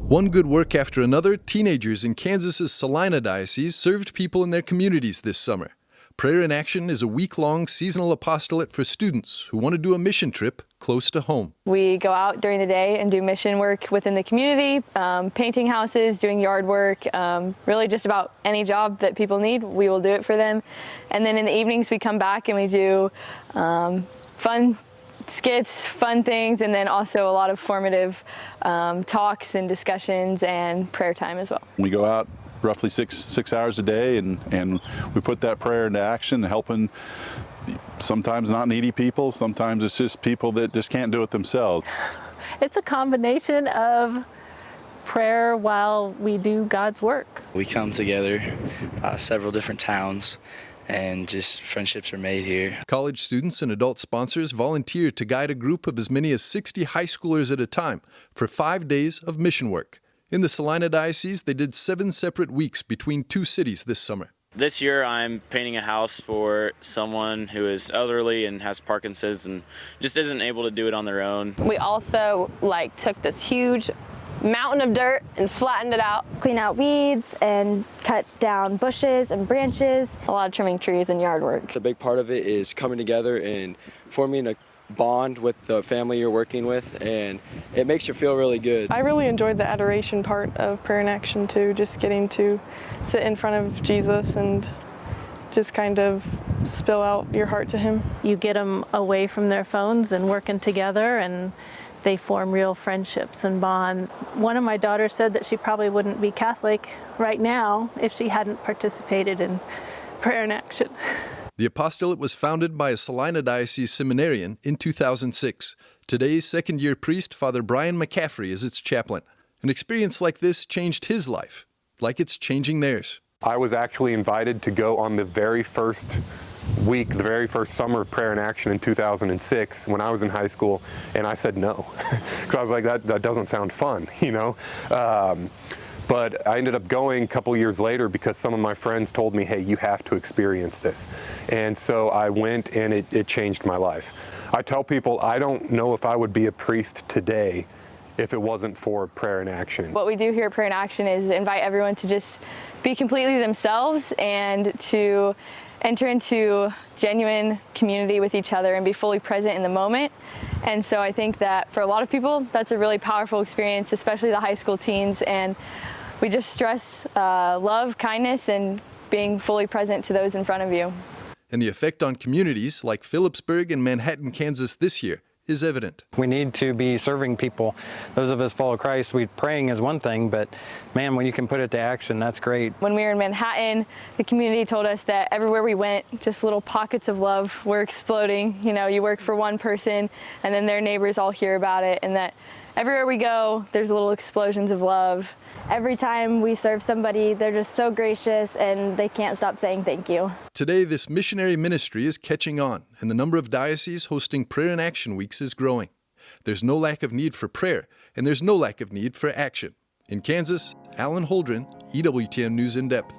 One good work after another, teenagers in Kansas's Salina Diocese served people in their communities this summer. Prayer in Action is a week-long seasonal apostolate for students who want to do a mission trip close to home. We go out during the day and do mission work within the community, painting houses, doing yard work, really just about any job that people need, we will do it for them. And then in the evenings we come back and we do fun skits, fun things, and then also a lot of formative talks and discussions and prayer time as well. We go out roughly six hours a day and we put that prayer into action, helping sometimes not needy people, sometimes it's just people that just can't do it themselves. It's a combination of prayer while we do God's work. We come together, several different towns, and just friendships are made here. College students and adult sponsors volunteer to guide a group of as many as 60 high schoolers at a time for 5 days of mission work. In the Salina Diocese, they did 7 separate weeks between 2 cities this summer. This year I'm painting a house for someone who is elderly and has Parkinson's and just isn't able to do it on their own. We also took this huge mountain of dirt and flattened it out. Clean out weeds and cut down bushes and branches. A lot of trimming trees and yard work. The big part of it is coming together and forming a bond with the family you're working with, and it makes you feel really good. I really enjoyed the adoration part of Prayer in Action too, just getting to sit in front of Jesus and just kind of spill out your heart to him. You get them away from their phones and working together, and they form real friendships and bonds. One of my daughters said that she probably wouldn't be Catholic right now if she hadn't participated in Prayer in Action. The apostolate was founded by a Salina Diocese seminarian in 2006. Today's second-year priest, Father Brian McCaffrey, is its chaplain. An experience like this changed his life, like it's changing theirs. I was actually invited to go on the very first week, the very first summer of Prayer in Action in 2006 when I was in high school, and I said no. Because I was like, that doesn't sound fun, you know? But I ended up going a couple years later because some of my friends told me, hey, you have to experience this. And so I went, and it changed my life. I tell people I don't know if I would be a priest today if it wasn't for Prayer in Action. What we do here at Prayer in Action is invite everyone to just be completely themselves and to enter into genuine community with each other and be fully present in the moment. And so I think that for a lot of people, that's a really powerful experience, especially the high school teens. And we just stress love, kindness, and being fully present to those in front of you. And the effect on communities like Phillipsburg and Manhattan, Kansas this year is evident. We need to be serving people. Those of us follow Christ, praying is one thing, but man, when you can put it to action, that's great. When we were in Manhattan, the community told us that everywhere we went, just little pockets of love were exploding. You know, you work for one person and then their neighbors all hear about it, and that everywhere we go, there's little explosions of love. Every time we serve somebody, they're just so gracious and they can't stop saying thank you. Today, this missionary ministry is catching on, and the number of dioceses hosting Prayer in Action weeks is growing. There's no lack of need for prayer, and there's no lack of need for action. In Kansas, Alan Holdren, EWTN News In Depth.